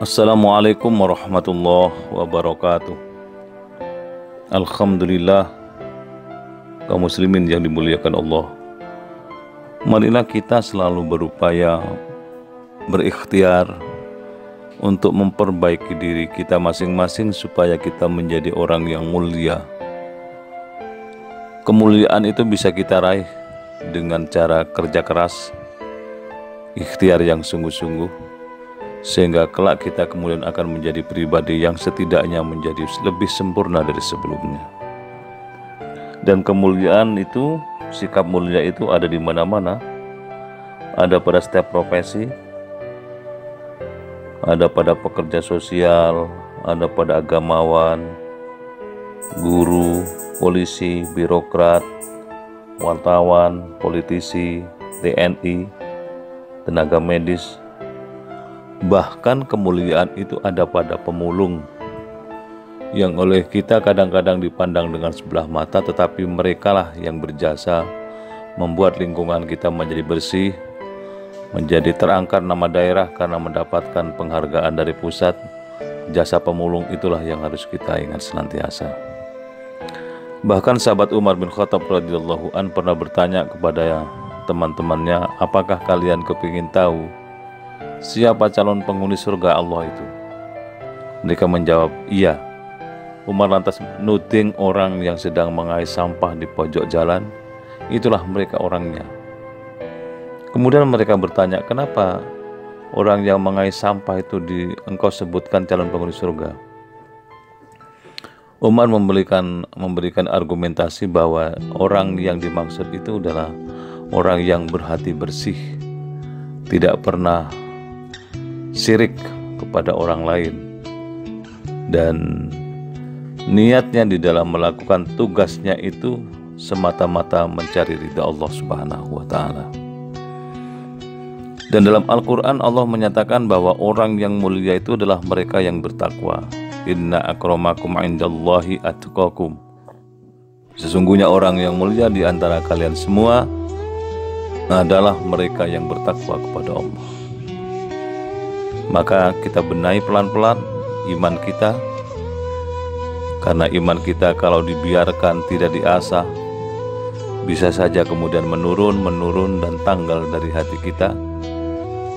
Assalamualaikum warahmatullahi wabarakatuh. Alhamdulillah, kaum muslimin yang dimuliakan Allah. Marilah kita selalu berupaya berikhtiar untuk memperbaiki diri kita masing-masing supaya kita menjadi orang yang mulia. Kemuliaan itu bisa kita raih dengan cara kerja keras, ikhtiar yang sungguh-sungguh, sehingga kelak kita kemudian akan menjadi pribadi yang setidaknya menjadi lebih sempurna dari sebelumnya. Dan kemuliaan itu, sikap mulia itu ada di mana-mana. Ada pada setiap profesi, ada pada pekerja sosial, ada pada agamawan, guru, polisi, birokrat, wartawan, politisi, TNI, tenaga medis. Bahkan kemuliaan itu ada pada pemulung, yang oleh kita kadang-kadang dipandang dengan sebelah mata, tetapi merekalah yang berjasa membuat lingkungan kita menjadi bersih, menjadi terangkat nama daerah karena mendapatkan penghargaan dari pusat. Jasa pemulung itulah yang harus kita ingat senantiasa. Bahkan sahabat Umar bin Khattab radhiyallahu an pernah bertanya kepada teman-temannya, apakah kalian kepingin tahu siapa calon penghuni surga Allah itu? Mereka menjawab, iya. Umar lantas nuding orang yang sedang mengais sampah di pojok jalan, itulah mereka orangnya. Kemudian mereka bertanya, kenapa orang yang mengais sampah itu engkau sebutkan calon penghuni surga? Umar memberikan argumentasi bahwa orang yang dimaksud itu adalah orang yang berhati bersih, tidak pernah syirik kepada orang lain, dan niatnya di dalam melakukan tugasnya itu semata-mata mencari ridha Allah Subhanahu wa Ta'ala. Dan dalam Al-Quran Allah menyatakan bahwa orang yang mulia itu adalah mereka yang bertakwa. Inna akramakum indallahi atqakum. Sesungguhnya orang yang mulia di antara kalian semua adalah mereka yang bertakwa kepada Allah. Maka kita benahi pelan-pelan iman kita, karena iman kita kalau dibiarkan tidak diasah, bisa saja kemudian menurun dan tanggal dari hati kita.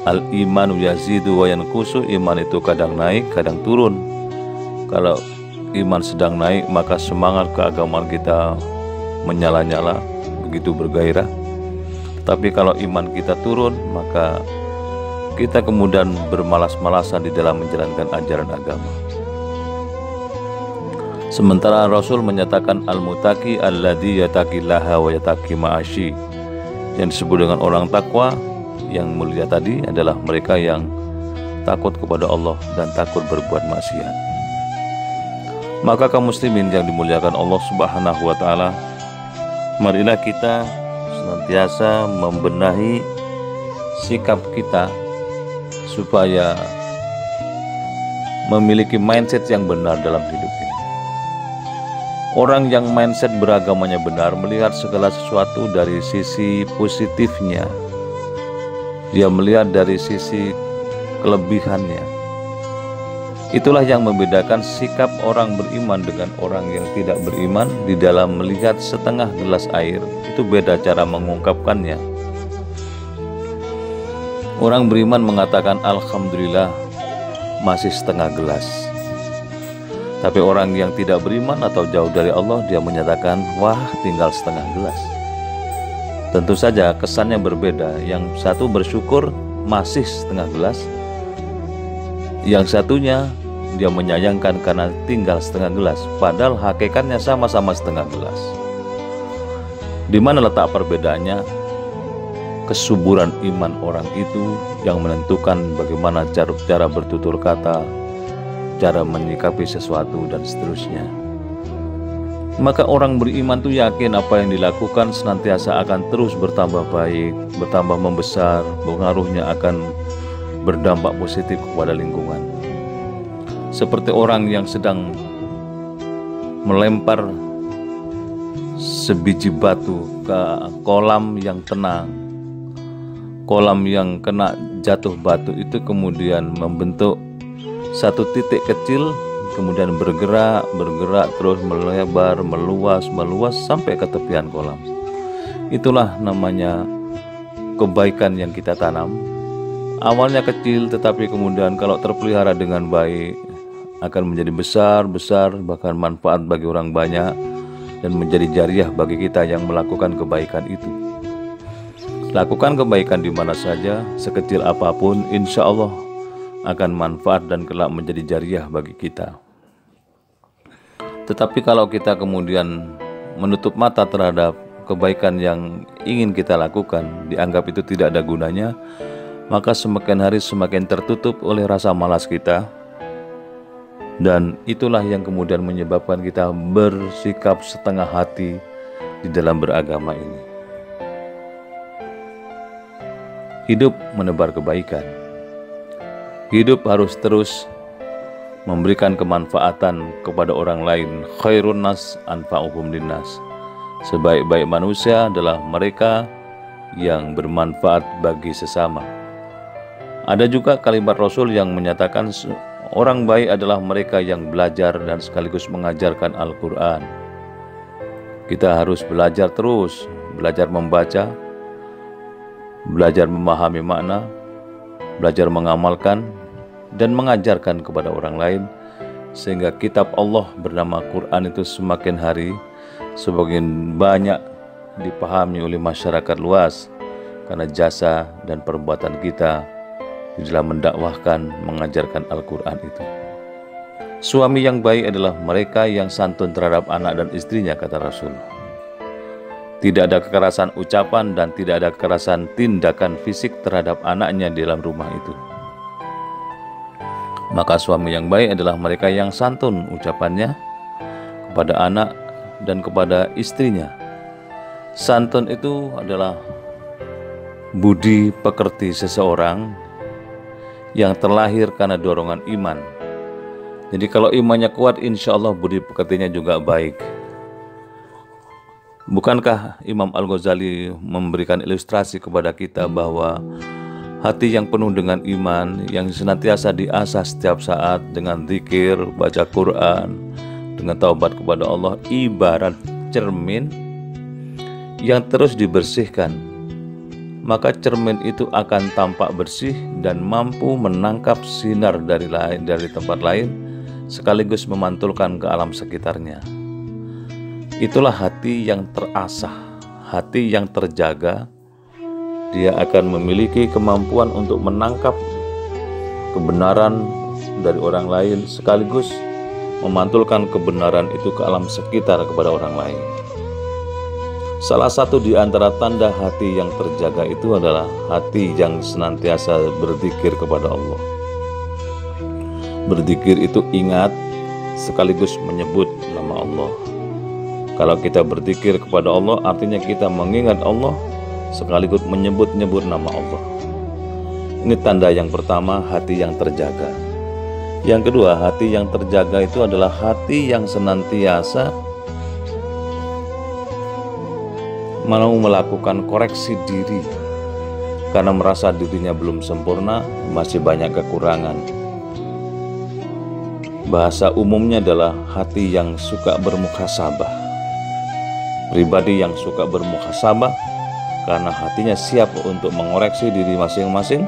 Al-imanu yazidu wa yanqusu, iman itu kadang naik, kadang turun. Kalau iman sedang naik, maka semangat keagamaan kita menyala-nyala, begitu bergairah. Tapi kalau iman kita turun, maka kita kemudian bermalas-malasan di dalam menjalankan ajaran agama. Sementara Rasul menyatakan al-mutaqi alladzi yattaqillaha wa yattaqi ma'asyi. Yang disebut dengan orang takwa yang mulia tadi adalah mereka yang takut kepada Allah dan takut berbuat maksiat. Maka kaum muslimin yang dimuliakan Allah Subhanahu wa Ta'ala, marilah kita senantiasa membenahi sikap kita supaya memiliki mindset yang benar dalam hidup ini. Orang yang mindset beragamanya benar melihat segala sesuatu dari sisi positifnya. Dia melihat dari sisi kelebihannya. Itulah yang membedakan sikap orang beriman dengan orang yang tidak beriman. Di dalam melihat setengah gelas air, itu beda cara mengungkapkannya. Orang beriman mengatakan alhamdulillah masih setengah gelas. Tapi orang yang tidak beriman atau jauh dari Allah, dia menyatakan wah tinggal setengah gelas. Tentu saja kesannya berbeda. Yang satu bersyukur masih setengah gelas, yang satunya dia menyayangkan karena tinggal setengah gelas, padahal hakikatnya sama-sama setengah gelas. Di mana letak perbedaannya? Kesuburan iman orang itu yang menentukan bagaimana cara bertutur kata, cara menyikapi sesuatu, dan seterusnya. Maka orang beriman itu yakin apa yang dilakukan senantiasa akan terus bertambah baik, bertambah membesar, pengaruhnya akan berdampak positif kepada lingkungan. Seperti orang yang sedang melempar sebiji batu ke kolam yang tenang. Kolam yang kena jatuh batu itu kemudian membentuk satu titik kecil kemudian bergerak terus melebar, meluas sampai ke tepian kolam. Itulah namanya kebaikan yang kita tanam. Awalnya kecil, tetapi kemudian kalau terpelihara dengan baik akan menjadi besar, bahkan manfaat bagi orang banyak dan menjadi jariah bagi kita yang melakukan kebaikan itu. Lakukan kebaikan di mana saja, sekecil apapun, insya Allah akan manfaat dan kelak menjadi jariah bagi kita. Tetapi kalau kita kemudian menutup mata terhadap kebaikan yang ingin kita lakukan, dianggap itu tidak ada gunanya, maka semakin hari semakin tertutup oleh rasa malas kita. Dan itulah yang kemudian menyebabkan kita bersikap setengah hati di dalam beragama ini. Hidup menebar kebaikan. Hidup harus terus memberikan kemanfaatan kepada orang lain. Khairun nas anfa'uhum linnas. Sebaik-baik manusia adalah mereka yang bermanfaat bagi sesama. Ada juga kalimat Rasul yang menyatakan orang baik adalah mereka yang belajar dan sekaligus mengajarkan Al-Quran. Kita harus belajar terus, belajar membaca, belajar memahami makna, belajar mengamalkan, dan mengajarkan kepada orang lain, sehingga kitab Allah bernama Quran itu semakin hari semakin banyak dipahami oleh masyarakat luas karena jasa dan perbuatan kita di dalam mendakwahkan, mengajarkan Al-Quran itu. Suami yang baik adalah mereka yang santun terhadap anak dan istrinya, kata Rasul. Tidak ada kekerasan ucapan dan tidak ada kekerasan tindakan fisik terhadap anaknya di dalam rumah itu. Maka suami yang baik adalah mereka yang santun ucapannya kepada anak dan kepada istrinya. Santun itu adalah budi pekerti seseorang yang terlahir karena dorongan iman. Jadi kalau imannya kuat, insya Allah budi pekertinya juga baik. Bukankah Imam Al-Ghazali memberikan ilustrasi kepada kita bahwa hati yang penuh dengan iman, yang senantiasa diasah setiap saat dengan zikir, baca Quran, dengan taubat kepada Allah, ibarat cermin yang terus dibersihkan. Maka cermin itu akan tampak bersih dan mampu menangkap sinar dari tempat lain, sekaligus memantulkan ke alam sekitarnya. Itulah hati yang terasah, hati yang terjaga. Dia akan memiliki kemampuan untuk menangkap kebenaran dari orang lain, sekaligus memantulkan kebenaran itu ke alam sekitar kepada orang lain. Salah satu di antara tanda hati yang terjaga itu adalah hati yang senantiasa berzikir kepada Allah. Berzikir itu ingat sekaligus menyebut nama Allah. Kalau kita berzikir kepada Allah, artinya kita mengingat Allah sekaligus menyebut-nyebut nama Allah. Ini tanda yang pertama, hati yang terjaga. Yang kedua, hati yang terjaga itu adalah hati yang senantiasa mau melakukan koreksi diri karena merasa dirinya belum sempurna, masih banyak kekurangan. Bahasa umumnya adalah hati yang suka bermuhasabah. Pribadi yang suka bermuhasabah karena hatinya siap untuk mengoreksi diri masing-masing,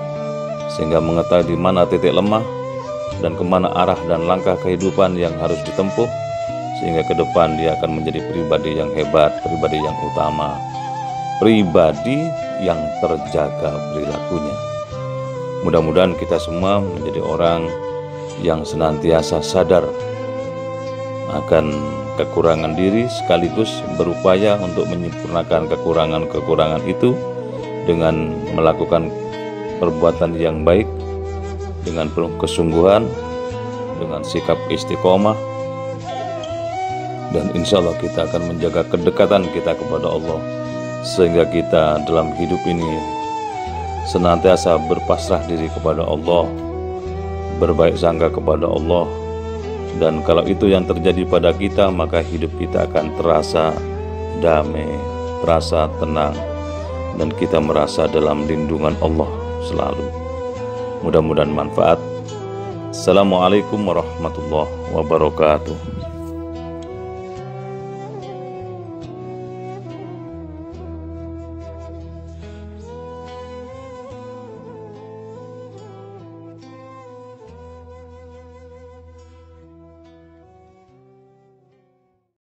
sehingga mengetahui di mana titik lemah dan kemana arah dan langkah kehidupan yang harus ditempuh, sehingga ke depan dia akan menjadi pribadi yang hebat, pribadi yang utama, pribadi yang terjaga perilakunya. Mudah-mudahan kita semua menjadi orang yang senantiasa sadar akan kekurangan diri, sekaligus berupaya untuk menyempurnakan kekurangan-kekurangan itu dengan melakukan perbuatan yang baik, dengan penuh kesungguhan, dengan sikap istiqomah, dan insya Allah kita akan menjaga kedekatan kita kepada Allah, sehingga kita dalam hidup ini senantiasa berpasrah diri kepada Allah, berbaik sangka kepada Allah. Dan kalau itu yang terjadi pada kita, maka hidup kita akan terasa damai, terasa tenang, dan kita merasa dalam lindungan Allah selalu. Mudah-mudahan manfaat. Assalamualaikum warahmatullahi wabarakatuh.